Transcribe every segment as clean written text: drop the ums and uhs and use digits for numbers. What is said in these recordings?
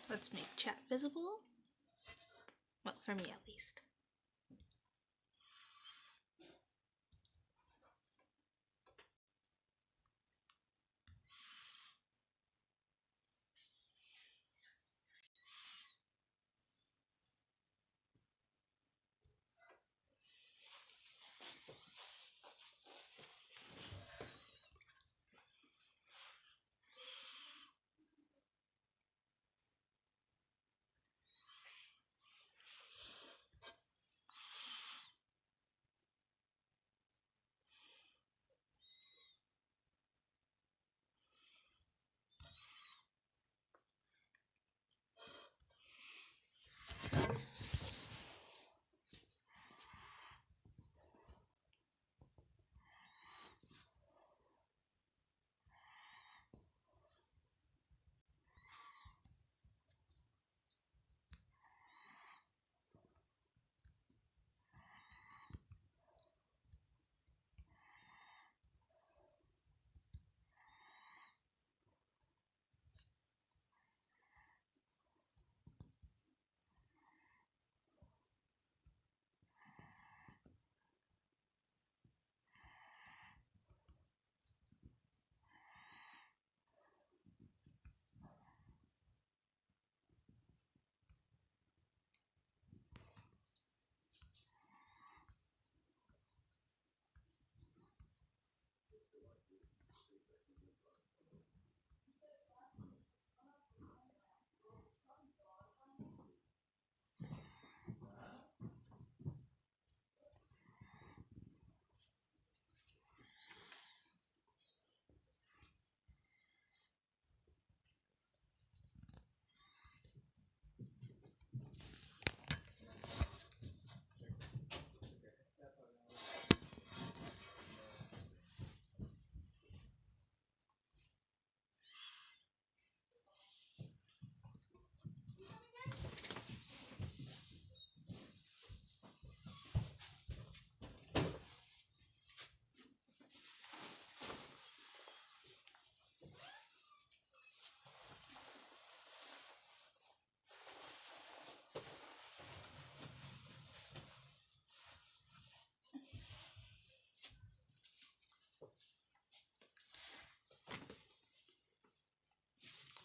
Let's make chat visible. Well, for me at least.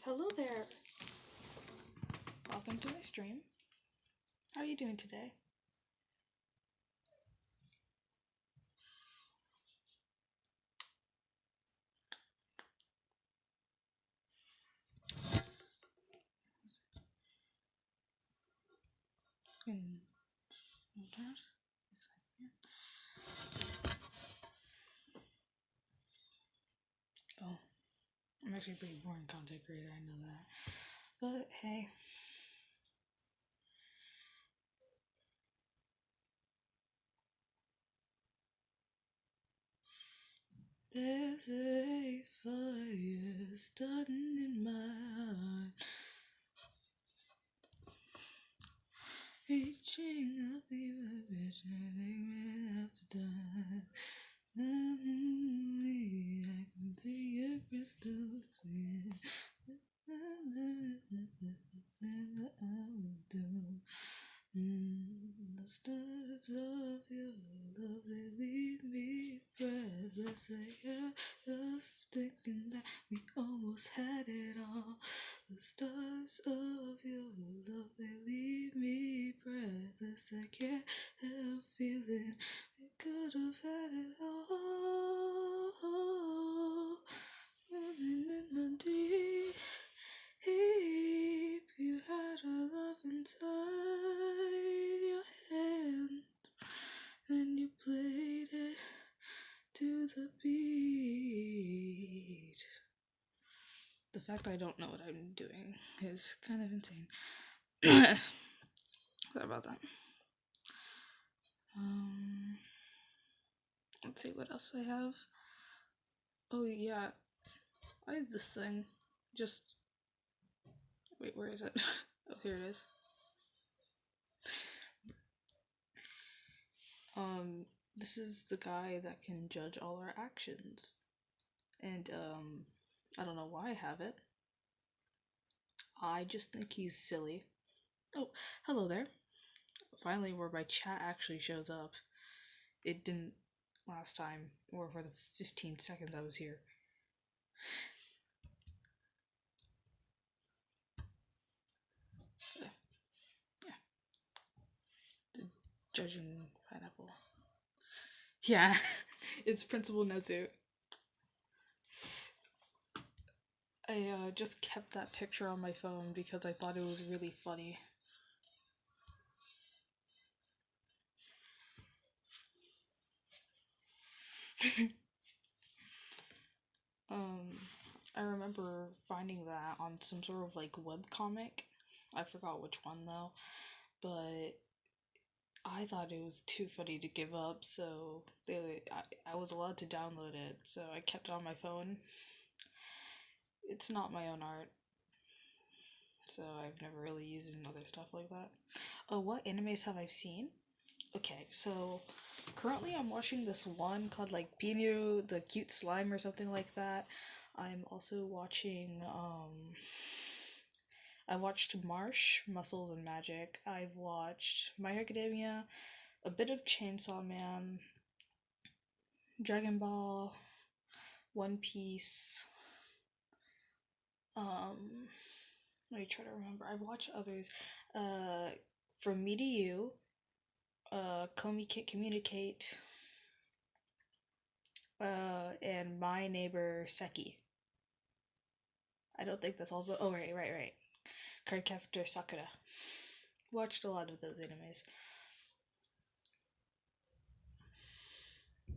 Hello there. Welcome to my stream. How are you doing today? Oh, I'm actually a pretty boring content creator, I know that. But hey. There's a fire starting in my heart, reaching a fever pitch, nothing right after die. Suddenly I can see it crystal clear. What I will do. The stars of your love, they leave me breathless. I just thinking that we almost had it all. The stars of your love, they leave me breathless. I can't help feeling we could have had it all. Running in the deep, you had our love inside your hands, and you played it to the beat. The fact that I don't know what I'm doing is kind of insane. Sorry about that. Let's see what else I have. Oh yeah, I have this thing. Just wait, where is it? Oh, here it is. This is the guy that can judge all our actions. And I don't know why I have it. I just think he's silly. Oh, hello there. Finally, where my chat actually shows up. It didn't last time, or for the 15 seconds I was here. Yeah. The judging pineapple. Yeah, it's Principal Nezu. I just kept that picture on my phone because I thought it was really funny. um, I remember finding that on some sort of like webcomic. I forgot which one though, but I thought it was too funny to give up, so I was allowed to download it, so I kept it on my phone. It's not my own art, so I've never really used it in other stuff like that. Oh, what animes have I seen? Okay, so currently I'm watching this one called like Pinu the Cute Slime or something like that. I'm also watching I watched Marsh, Muscles and Magic. I've watched My Hero Academia, a bit of Chainsaw Man, Dragon Ball, One Piece. Um, Let me try to remember. I've watched others. From Me to You, Komi Can't Communicate, and My Neighbor Seki. I don't think that's all, but oh right. Cardcaptor Sakura. Watched a lot of those animes.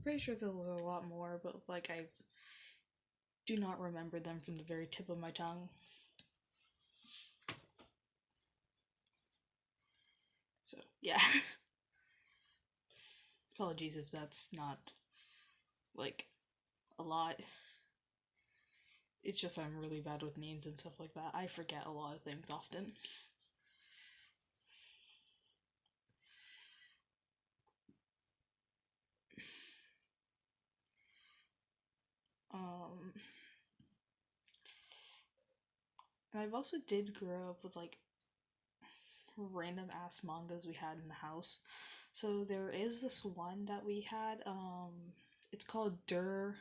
Pretty sure there's a lot more, but like I do not remember them from the very tip of my tongue. So yeah. Apologies if that's not like a lot. It's just I'm really bad with names and stuff like that. I forget a lot of things often. Um, and I've also did grow up with like random ass mangas we had in the house. So there is this one that we had. It's called Dur,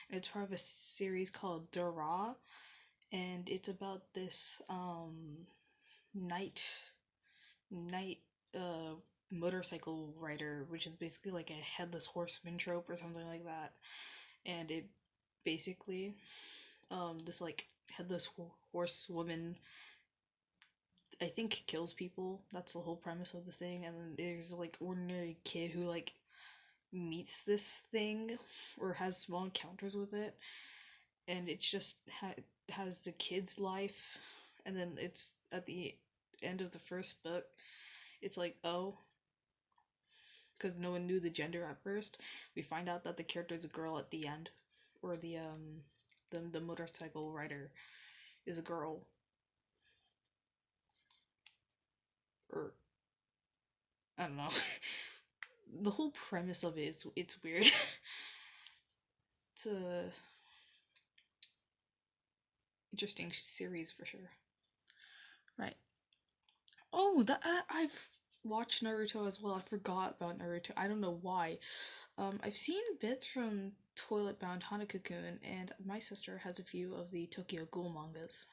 and it's part of a series called Dura, and it's about this knight knight motorcycle rider, which is basically like a headless horseman trope or something like that. And it basically this like headless horsewoman, I think, kills people. That's the whole premise of the thing. And then there's like ordinary kid who like meets this thing or has small encounters with it, and it's just has the kid's life. And then it's at the end of the first book, it's like, oh, because no one knew the gender at first, we find out that the character is a girl at the end, or the motorcycle rider is a girl, or I don't know. The whole premise of it is it's weird. It's a interesting series for sure. Right. Oh, that I've watched Naruto as well. I forgot about Naruto. I don't know why. I've seen bits from Toilet Bound Hanako-kun, and my sister has a few of the Tokyo Ghoul mangas.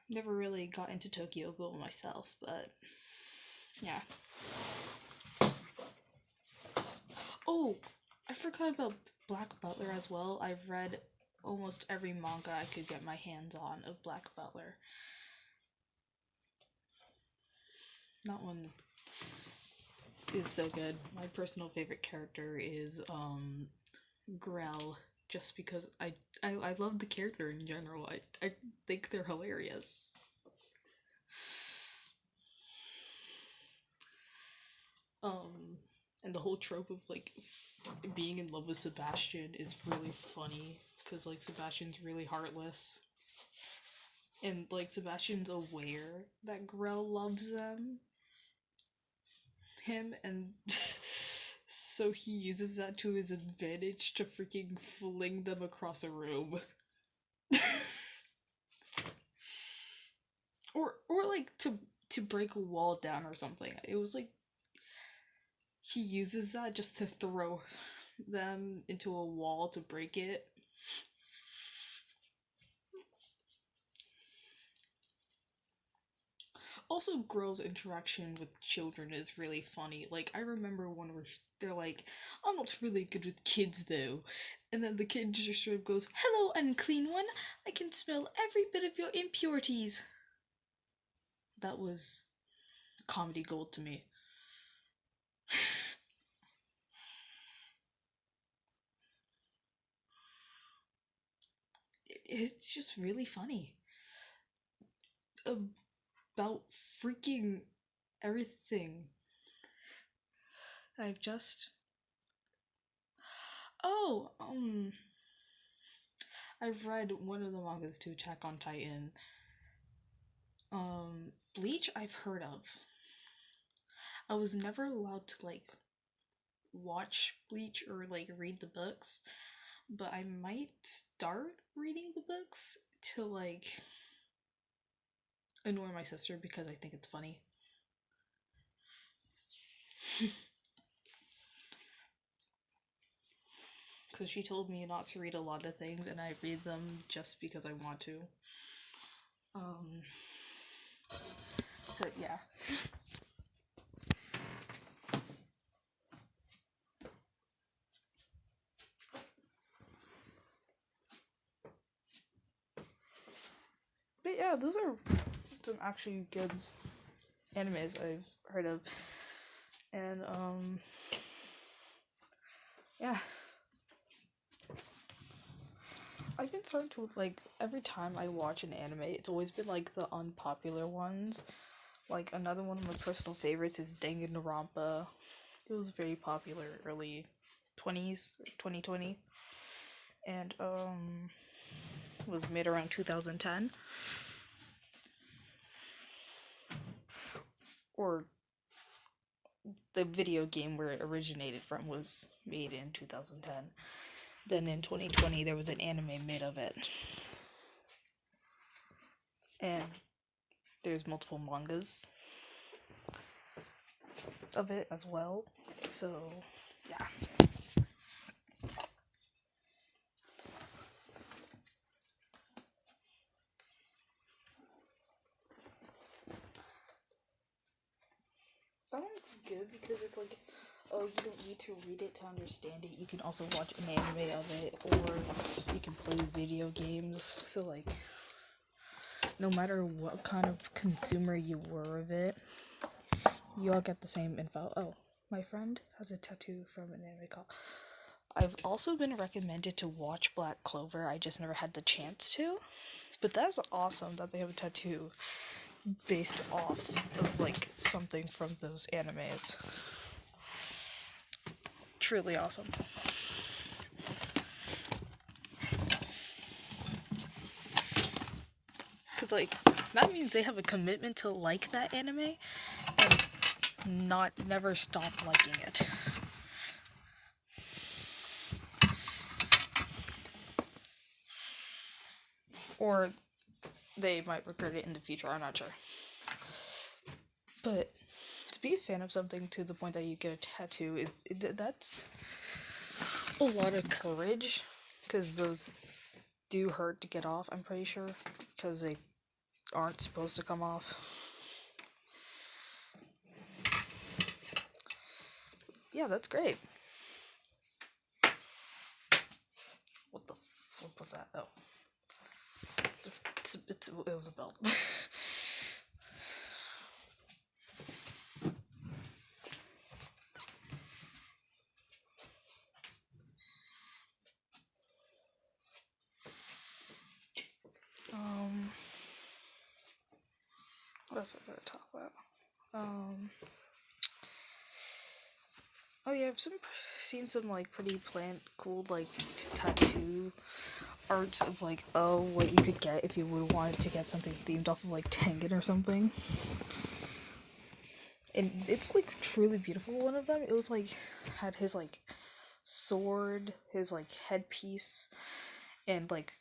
Never really got into Tokyo Ghoul myself, but yeah. Oh, I forgot about Black Butler as well. I've read almost every manga I could get my hands on of Black Butler. That one is so good. My personal favorite character is Grell, just because I love the character in general. I think they're hilarious. Um and the whole trope of like being in love with Sebastian is really funny because like Sebastian's really heartless, and like Sebastian's aware that Grell loves him, and so he uses that to his advantage to freaking fling them across a room. or like to break a wall down or something. It was like he uses that just to throw them into a wall to break it. Also, girls' interaction with children is really funny. Like, I remember one where they're like, I'm not really good with kids though. And then the kid just sort of goes, Hello, unclean one. I can smell every bit of your impurities. That was comedy gold to me. It's just really funny. About freaking everything. I've just. Oh, I've read one of the mangas to Attack on Titan. Bleach I've heard of. I was never allowed to like watch Bleach or like read the books, but I might start reading the books to like annoy my sister because I think it's funny. Because she told me not to read a lot of things, and I read them just because I want to. Um, so yeah. But yeah, those are some actually good animes I've heard of. And yeah. I've been starting to like every time I watch an anime, it's always been like the unpopular ones. Like another one of my personal favorites is Danganronpa. It was very popular early 20s, 2020, and was made around 2010. Or the video game where it originated from was made in 2010. Then in 2020 there was an anime made of it. And there's multiple mangas of it as well. So, yeah. That one's good because it's like, oh, you don't need to read it to understand it. You can also watch an anime of it, or you can play video games. So, like, no matter what kind of consumer you were of it, you all get the same info. Oh, my friend has a tattoo from an anime called. I've also been recommended to watch Black Clover. I just never had the chance to. But that's awesome that they have a tattoo based off of like something from those animes. Truly awesome. Cause like that means they have a commitment to like that anime and not never stop liking it. Or they might regret it in the future, I'm not sure. But to be a fan of something to the point that you get a tattoo, that's a lot of courage, because those do hurt to get off, I'm pretty sure, because they aren't supposed to come off. Yeah, that's great. What the flip was that? Oh. It was a belt. What else I gotta talk about? Oh yeah, seen some like pretty cool like tattoo art of like what you could get if you would want to get something themed off of like Tengen or something. And it's like truly beautiful. One of them, it was like had his like sword, his like headpiece, and like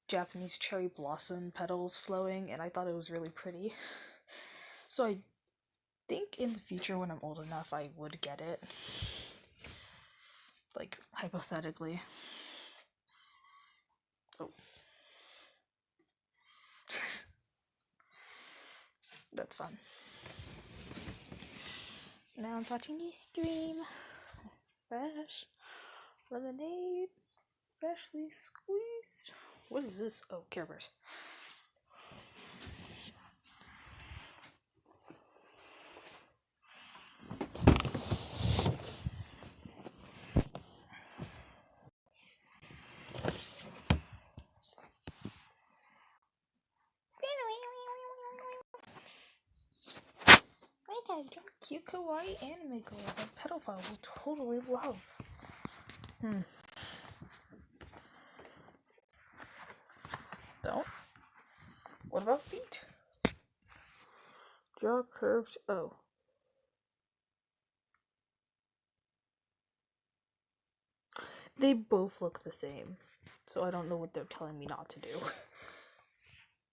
Japanese cherry blossom petals flowing, and I thought it was really pretty. So I think in the future when I'm old enough I would get it. Like, hypothetically. Oh. That's fun. Now I'm watching the stream. Fresh lemonade, freshly squeezed. What is this? Oh, Care Bears. I got cute kawaii anime girls a pedophile will totally love. Don't. What about feet? Jaw curved. Oh. They both look the same, so I don't know what they're telling me not to do.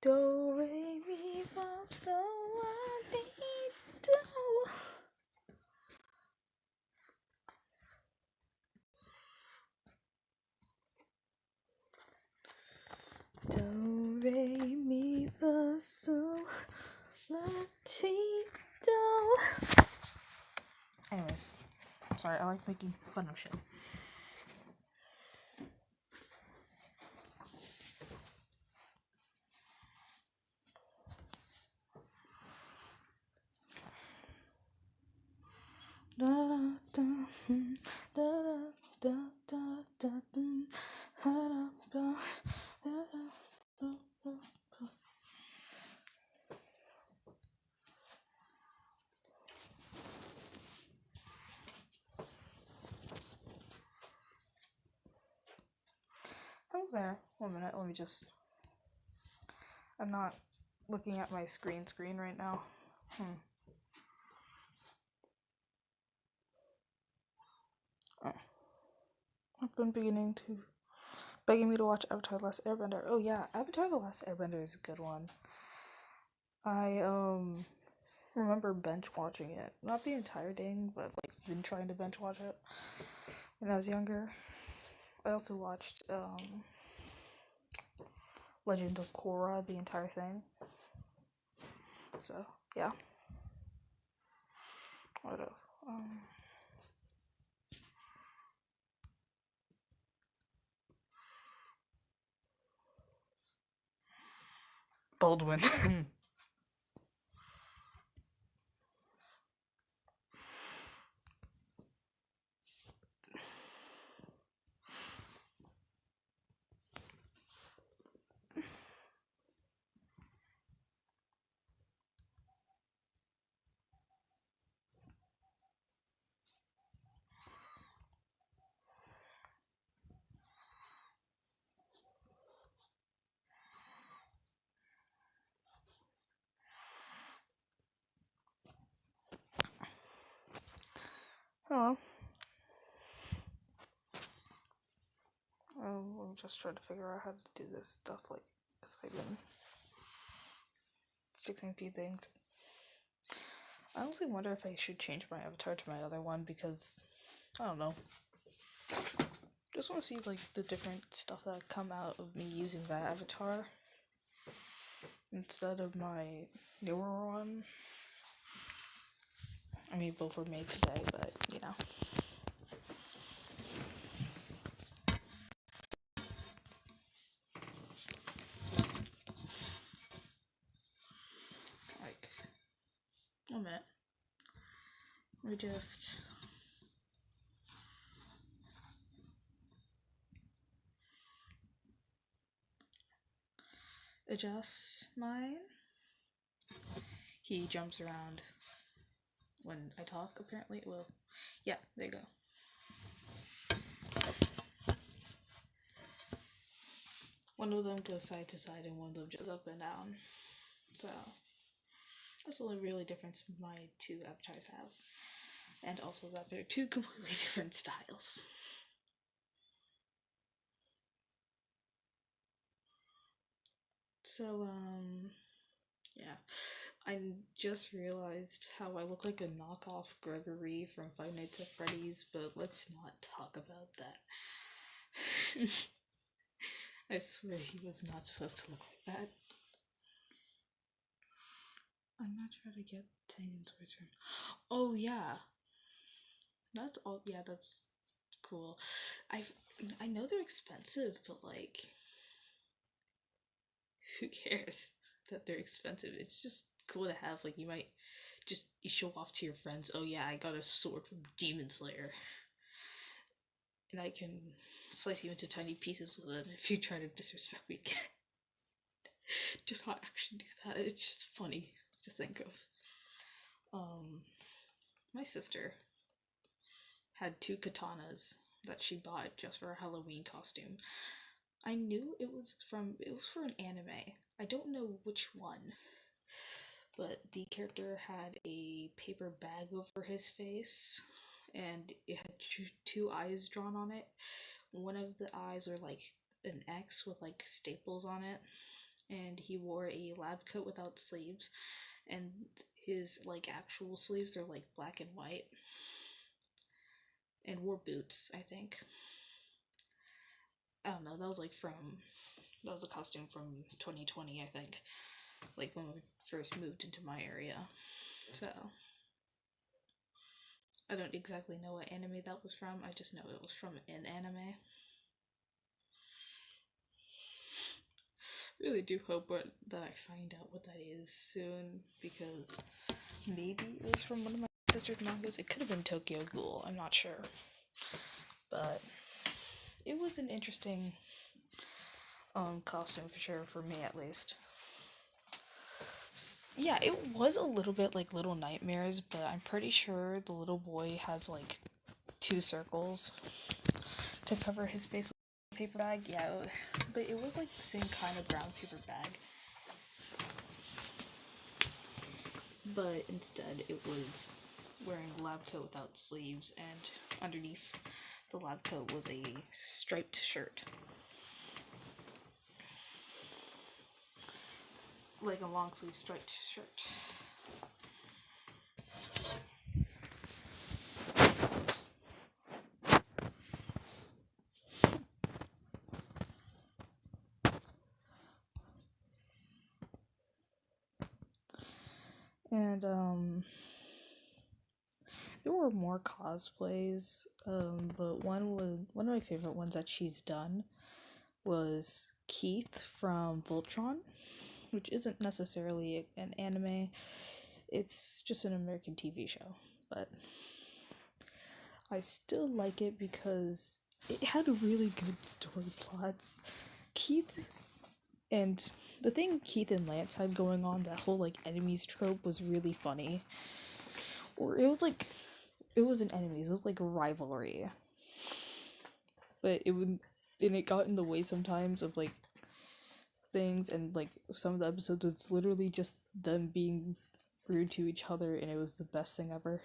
Do, re, mi, fa, sol, la, ti, do. Do, re, mi, fa, sol, la, ti, do. Anyways, sorry, I like making fun of shit. Da da da da da da da Hello there. 1 minute, let me just. I'm not looking at my screen right now. Oh. I've been begging me to watch Avatar: The Last Airbender. Oh yeah, Avatar: The Last Airbender is a good one. I remember bench watching it. Not the entire thing, but like been trying to bench watch it when I was younger. I also watched Legend of Korra, the entire thing. So yeah. What else? Baldwin. Hello. I'm just trying to figure out how to do this stuff, like, because I've been fixing a few things. I honestly wonder if I should change my avatar to my other one, because, I don't know. Just want to see, like, the different stuff that come out of me using that avatar instead of my newer one. I mean, both were made today, but, you know. Like, 1 minute. Let me just... adjust mine. He jumps around when I talk, apparently. Well, yeah, there you go. One of them goes side to side and one of them just up and down. So, that's the only really difference my two avatars have. And also that they're two completely different styles. So, yeah. I just realized how I look like a knockoff Gregory from Five Nights at Freddy's, but let's not talk about that. I swear he was not supposed to look like that. I'm not trying to get Tangen's return. Oh yeah, that's all. Yeah, that's cool. I know they're expensive, but like, who cares that they're expensive? It's just cool to have. Like, you show off to your friends. Oh yeah, I got a sword from Demon Slayer, and I can slice you into tiny pieces with it if you try to disrespect me again. Do not actually do that. It's just funny to think of. Um, my sister had two katanas that she bought just for a Halloween costume. I knew it was for an anime. I don't know which one, but the character had a paper bag over his face and it had two eyes drawn on it. One of the eyes are like an X with like staples on it, and he wore a lab coat without sleeves, and his like actual sleeves are like black and white, and wore boots, I think. I don't know, that was a costume from 2020, I think, like when we first moved into my area. So I don't exactly know what anime that was from. I just know it was from an anime. Really do hope that I find out what that is soon, because maybe it was from one of my sister's mangas. It could have been Tokyo Ghoul. I'm not sure, but it was an interesting costume for sure, for me at least. Yeah, it was a little bit like Little Nightmares, but I'm pretty sure the little boy has like two circles to cover his face with a paper bag. Yeah, but it was like the same kind of brown paper bag. But instead, it was wearing a lab coat without sleeves, and underneath the lab coat was a striped shirt. Like a long sleeve striped shirt. And there were more cosplays, but one of my favorite ones that she's done was Keith from Voltron, which isn't necessarily an anime. It's just an American TV show, but I still like it because it had really good story plots. Keith and the thing Keith and Lance had going on, that whole like enemies trope, was really funny. Or it wasn't enemies, it was like a rivalry. But it got in the way sometimes of like things, and like some of the episodes it's literally just them being rude to each other, and it was the best thing ever.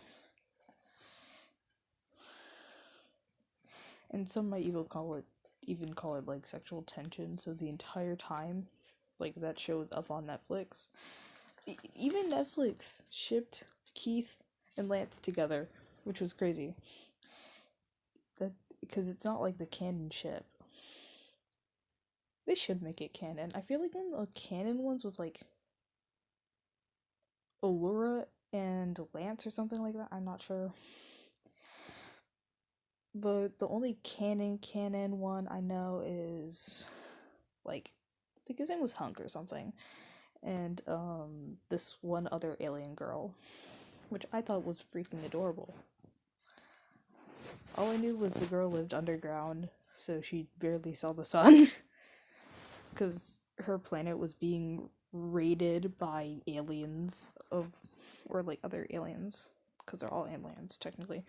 And some might even call it like sexual tension. So the entire time, like that show was up on Netflix. Even Netflix shipped Keith and Lance together, which was crazy. That because it's not like the canon ship. They should make it canon. I feel like one of the canon ones was like Allura and Lance or something like that. I'm not sure. But the only canon one I know is like I think his name was Hunk or something. And this one other alien girl, which I thought was freaking adorable. All I knew was the girl lived underground, so she barely saw the sun. Because her planet was being raided by aliens or like other aliens, because they're all aliens technically,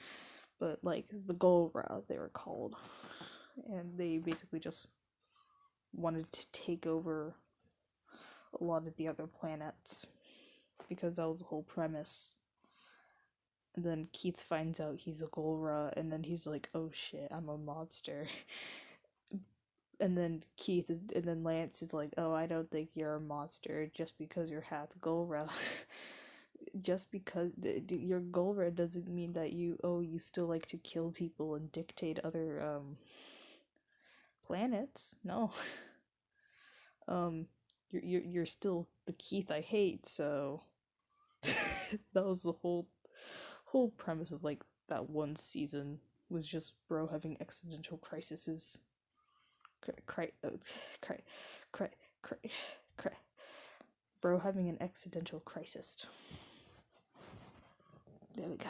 but like the Golra they were called, and they basically just wanted to take over a lot of the other planets, because that was the whole premise. And then Keith finds out he's a Golra, and then he's like, oh shit, I'm a monster. and then and then Lance is like, "Oh, I don't think you're a monster just because you're half Golra." Just because you're Golra doesn't mean that you still like to kill people and dictate other planets. No. um you're still the Keith I hate, so that was the whole premise of like that one season, was just bro having existential crises. Cri- cri- cri- cri- Bro having an existential crisis. There we go.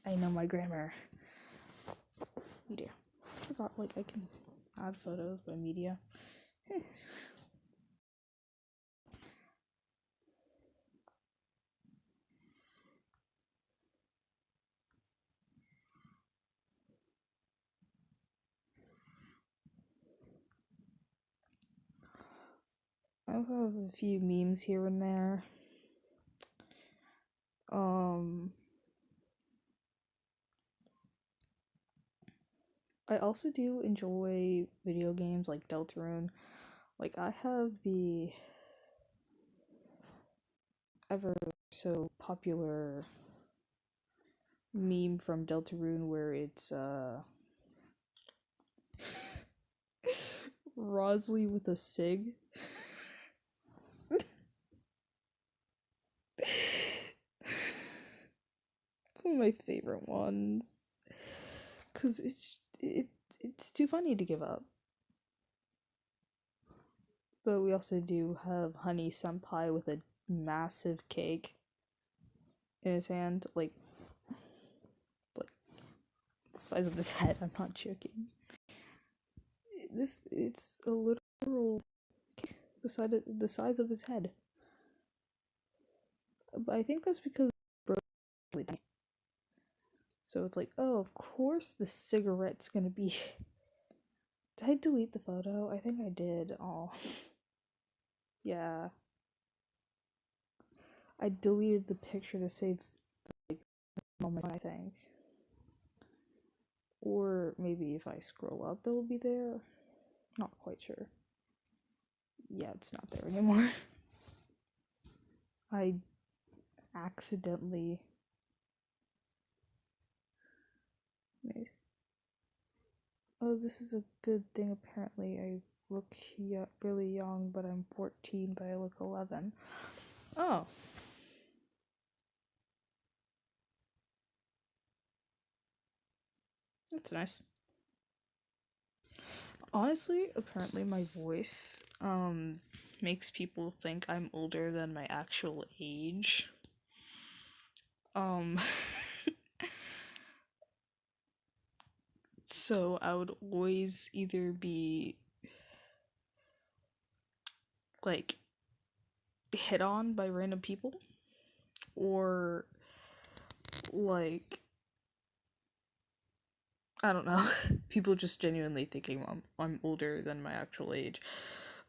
I know my grammar. Media. I forgot, like, I can add photos by media. I also have a few memes here and there. I also do enjoy video games like Deltarune. Like, I have the ever so popular meme from Deltarune where it's Rosley with a cig. It's one of my favorite ones. Cause it's too funny to give up. But we also do have Honey Senpai with a massive cake in his hand, like the size of his head. I'm not joking. It's a literal the size of his head. But I think that's because bro. So it's like, oh, of course the cigarette's gonna be. Did I delete the photo? I think I did. Oh, yeah. I deleted the picture to save the moment, I think. Or maybe if I scroll up, it'll be there. Not quite sure. Yeah, it's not there anymore. I accidentally made. Oh, this is a good thing. Apparently, I look really young, but I'm 14, but I look 11. Oh. That's nice. Honestly, apparently my voice makes people think I'm older than my actual age. Um so I would always either be like hit on by random people, or like, I don't know, people just genuinely thinking I'm older than my actual age.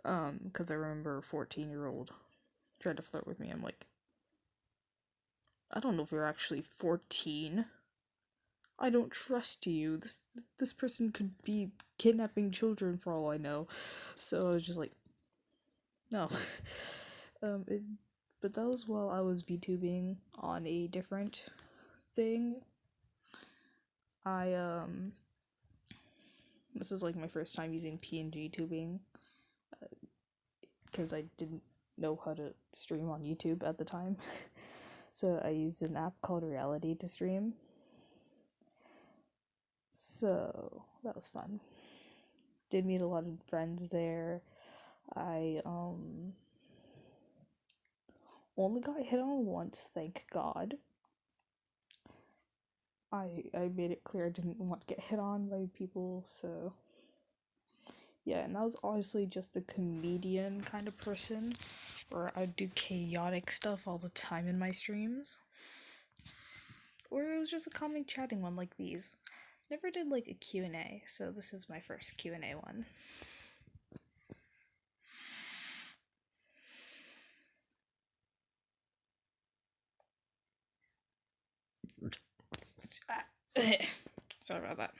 Because I remember a 14-year-old tried to flirt with me. I'm like, I don't know if you're actually 14. I don't trust you. This person could be kidnapping children for all I know. So I was just like, no. It, but that was while I was VTubing on a different thing. This is like my first time using PNG tubing, because I didn't know how to stream on YouTube at the time. So I used an app called Reality to stream. So that was fun. Did meet a lot of friends there. I only got hit on once, thank God. I made it clear I didn't want to get hit on by people, so yeah, and I was honestly just a comedian kind of person, where I'd do chaotic stuff all the time in my streams. Or it was just a common chatting one like these. Never did like a Q&A, so this is my first Q&A one. Sorry about that.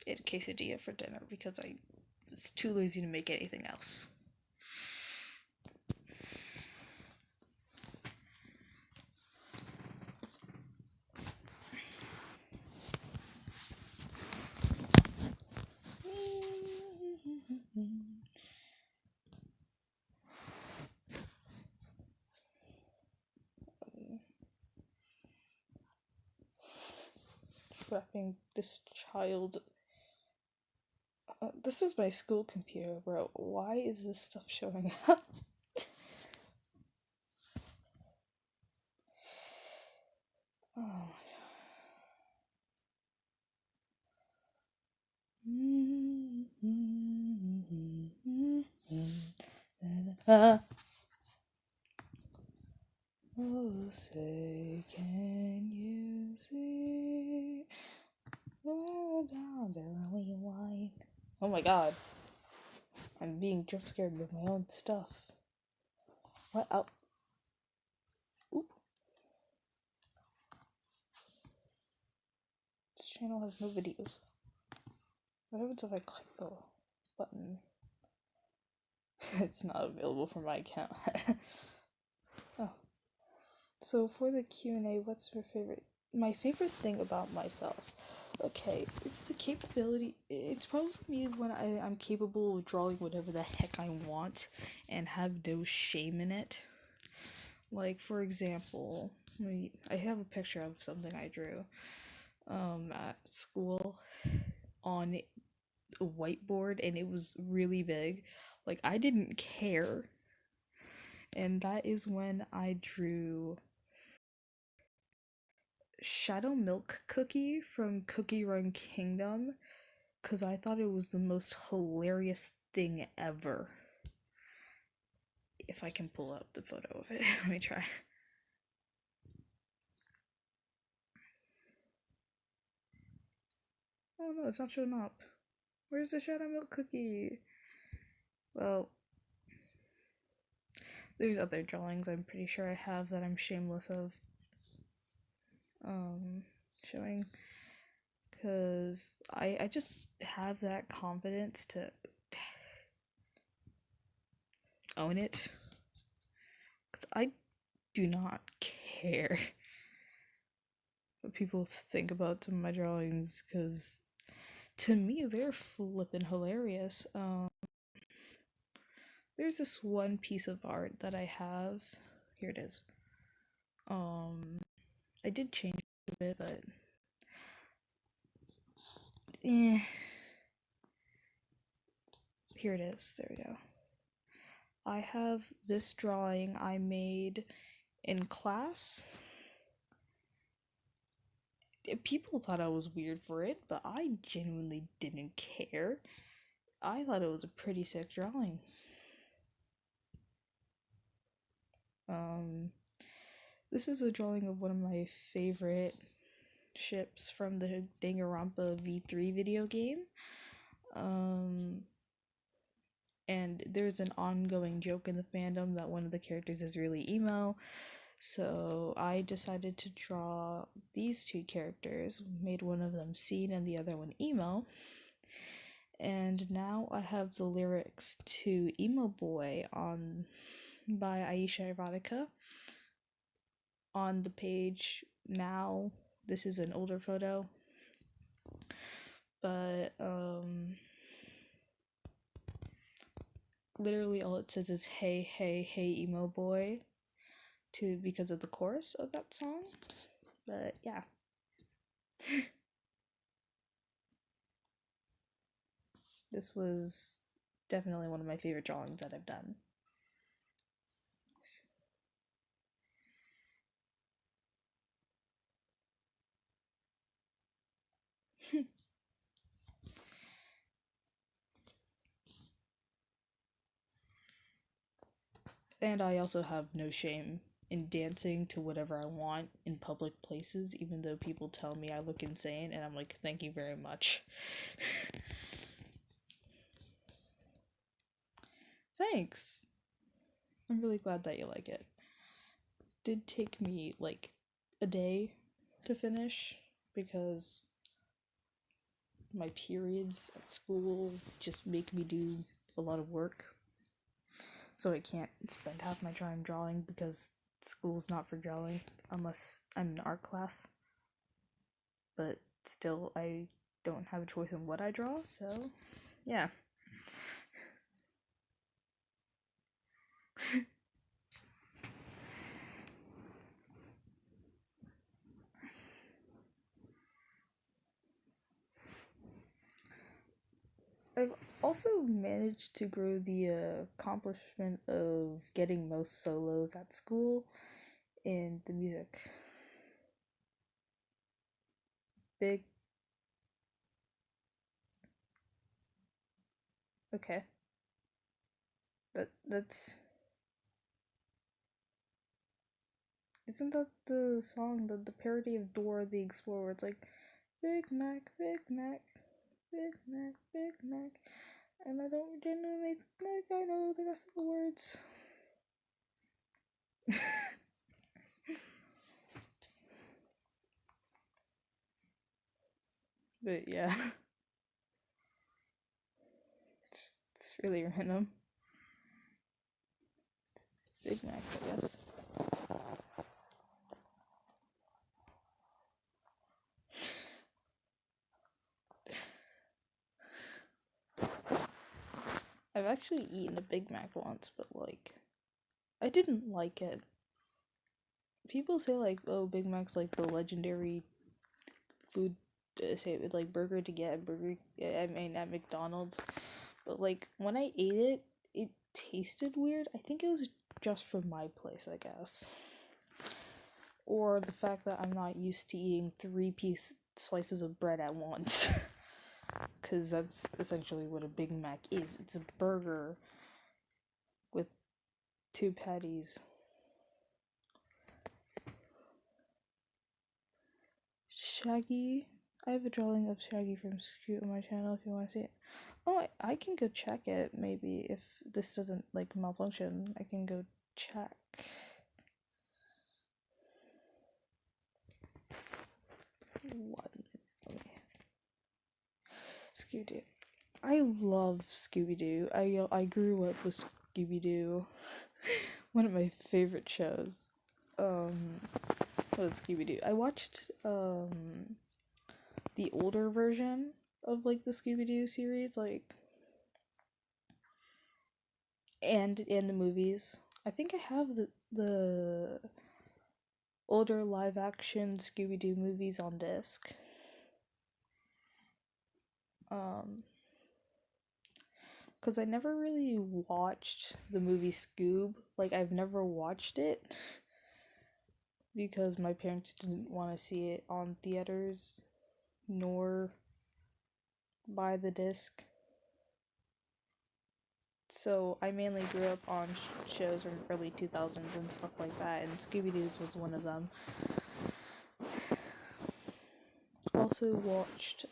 ate quesadilla for dinner because I was too lazy to make anything else. Trapping this child. This is my school computer, bro. Why is this stuff showing up? Oh my god. Oh, say, can you see? Oh my god. I'm being jump scared with my own stuff. What up? Oop. This channel has no videos. What happens if I click the button? It's not available for my account. Oh. So for the Q&A, what's your favorite? My favorite thing about myself. Okay, it's the capability. It's probably me when I'm capable of drawing whatever the heck I want and have no shame in it. Like, for example, I have a picture of something I drew at school on a whiteboard, and it was really big. Like, I didn't care. And that is when I drew Shadow Milk Cookie from Cookie Run Kingdom, because I thought it was the most hilarious thing ever. If I can pull up the photo of it. Let me try. Oh no, it's not showing up. Where's the Shadow Milk Cookie? Well, there's other drawings I'm pretty sure I have that I'm shameless of showing, because I just have that confidence to own it, because I do not care what people think about some of my drawings, because to me they're flippin' hilarious. There's this one piece of art that I have. Here it is. I did change it a bit, but here it is. There we go. I have this drawing I made in class. People thought I was weird for it, but I genuinely didn't care. I thought it was a pretty sick drawing. This is a drawing of one of my favorite ships from the Danganronpa V3 video game. And there's an ongoing joke in the fandom that one of the characters is really emo. So I decided to draw these two characters, made one of them scene and the other one emo. And now I have the lyrics to Emo Boy by Aisha Erotica on the page now. This is an older photo. But literally all it says is hey hey hey emo boy because of the chorus of that song. But yeah. This was definitely one of my favorite drawings that I've done. And I also have no shame in dancing to whatever I want in public places, even though people tell me I look insane, and I'm like, thank you very much. Thanks. I'm really glad that you like it. Did take me like a day to finish because my periods at school just make me do a lot of work. So I can't spend half my time drawing because school's not for drawing unless I'm in art class. But still, I don't have a choice in what I draw, so yeah. I've also managed to grow the accomplishment of getting most solos at school in the music. Big. Okay. That's. Isn't that the song, the parody of Dora the Explorer, where it's like, Big Mac, Big Mac, Big Mac, Big Mac, and I don't genuinely think I know the rest of the words. But yeah. It's really random. It's Big Macs, I guess. I've actually eaten a Big Mac once, but like, I didn't like it. People say like, oh, Big Mac's like the legendary food, say it like burger to get at McDonald's, but like when I ate it, it tasted weird. I think it was just from my place, I guess, or the fact that I'm not used to eating 3-piece slices of bread at once. Because that's essentially what a Big Mac is. It's a burger with 2 patties. Shaggy. I have a drawing of Shaggy from Scoot on my channel if you want to see it. Oh, I can go check it, maybe, if this doesn't, like, malfunction. I can go check. Scooby-Doo. I love Scooby-Doo. I grew up with Scooby-Doo. One of my favorite shows. Was Scooby-Doo. I watched, the older version of, like, the Scooby-Doo series, like, and the movies. I think I have the older live-action Scooby-Doo movies on disc. Because I never really watched the movie Scoob. Like, I've never watched it because my parents didn't want to see it on theaters nor buy the disc. So I mainly grew up on shows from early 2000s and stuff like that, and Scooby-Doo's was one of them. Also watched,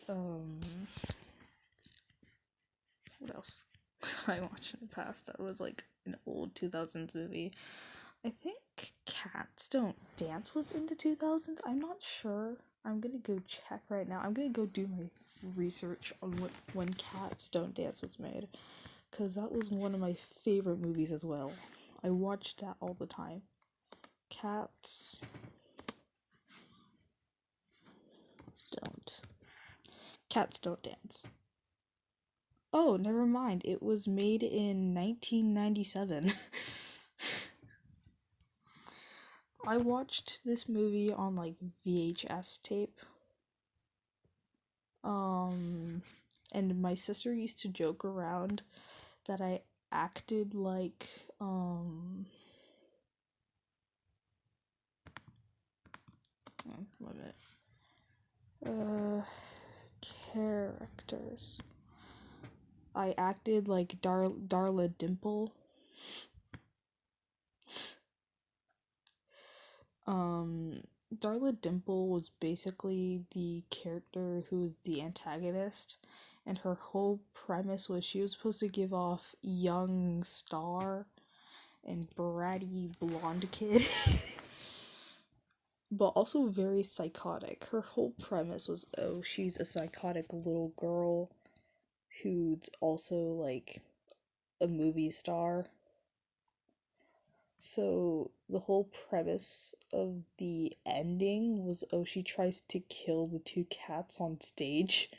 what else I watched in the past that was like an old 2000s movie. I think Cats Don't Dance was in the 2000s. I'm not sure. I'm gonna go check right now. I'm gonna go do my research on when Cats Don't Dance was made, because that was one of my favorite movies as well. I watched that all the time. Cats Don't Dance. Oh, never mind. It was made in 1997. I watched this movie on like VHS tape. And my sister used to joke around that I acted like what characters. I acted like Darla Dimple. Darla Dimple was basically the character who was the antagonist, and her whole premise was she was supposed to give off young star and bratty blonde kid. but also very psychotic. Her whole premise was, oh, she's a psychotic little girl who's also like a movie star. So the whole premise of the ending was, oh, she tries to kill the two cats on stage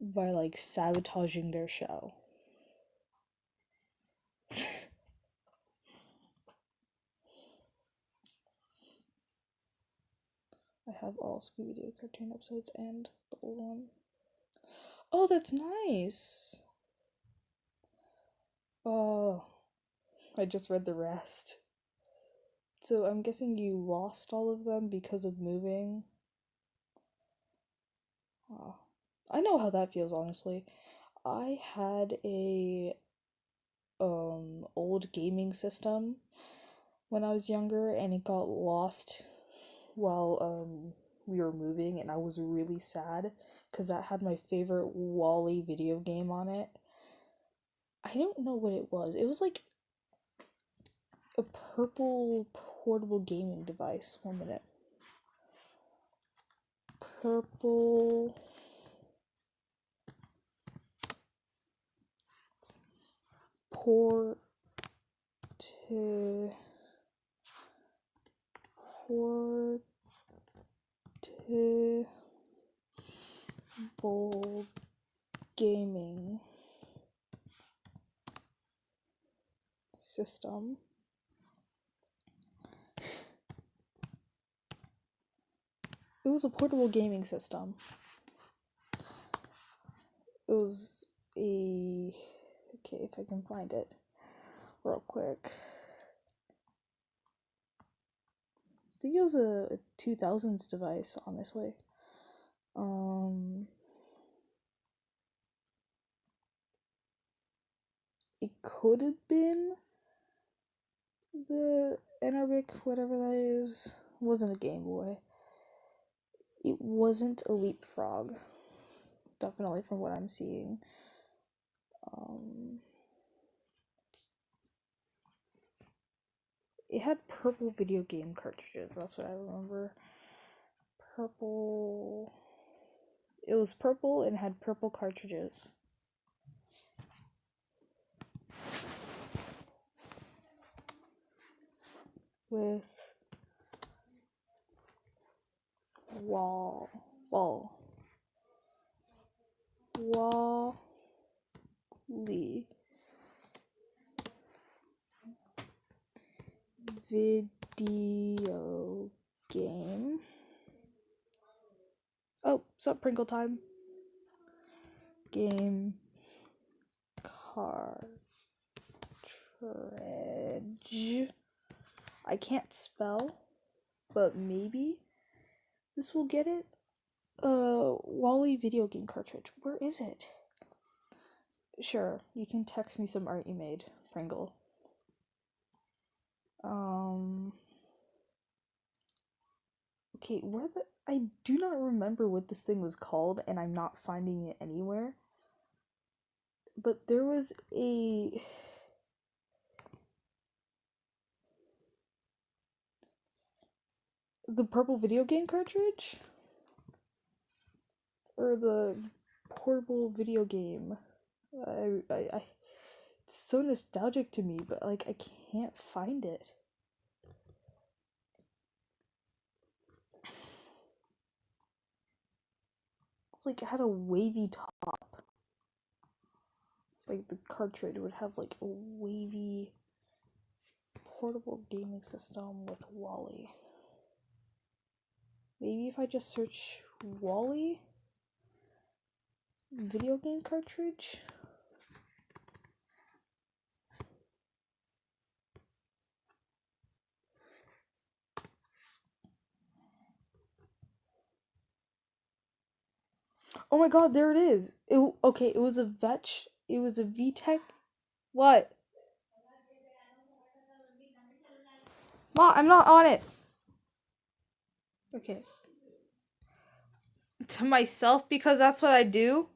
by like sabotaging their show. I have all Scooby Doo cartoon episodes and the old one. Oh, that's nice. Oh, I just read the rest. So I'm guessing you lost all of them because of moving. Oh, I know how that feels, honestly. I had a old gaming system when I was younger, and it got lost while we were moving, and I was really sad because that had my favorite Wally video game on it. I don't know what it was. It was like a purple portable gaming device. 1 minute. Purple port portable gaming system. It was a portable gaming system. It was a... Okay, if I can find it real quick. I think it was a 2000s device, honestly. It could have been the Enarbic, whatever that is. It wasn't a Game Boy. It wasn't a Leapfrog. Definitely from what I'm seeing. It had purple video game cartridges, that's what I remember. Purple. It was purple and had purple cartridges. With Wally video game. Oh, sup, Pringle time. Game cartridge. I can't spell, but maybe this will get it. Wally video game cartridge. Where is it? Sure, you can text me some art you made, Pringle. Okay, where the... I do not remember what this thing was called, and I'm not finding it anywhere. But there was a... The purple video game cartridge? Or the portable video game? It's so nostalgic to me, but like I can't find it. It's like it had a wavy top. Like the cartridge would have like a wavy portable gaming system with Wally. Maybe if I just search Wally video game cartridge. Oh my god, there it is. Okay, it was a VTech. What? Ma, I'm not on it. Okay. To myself, because that's what I do.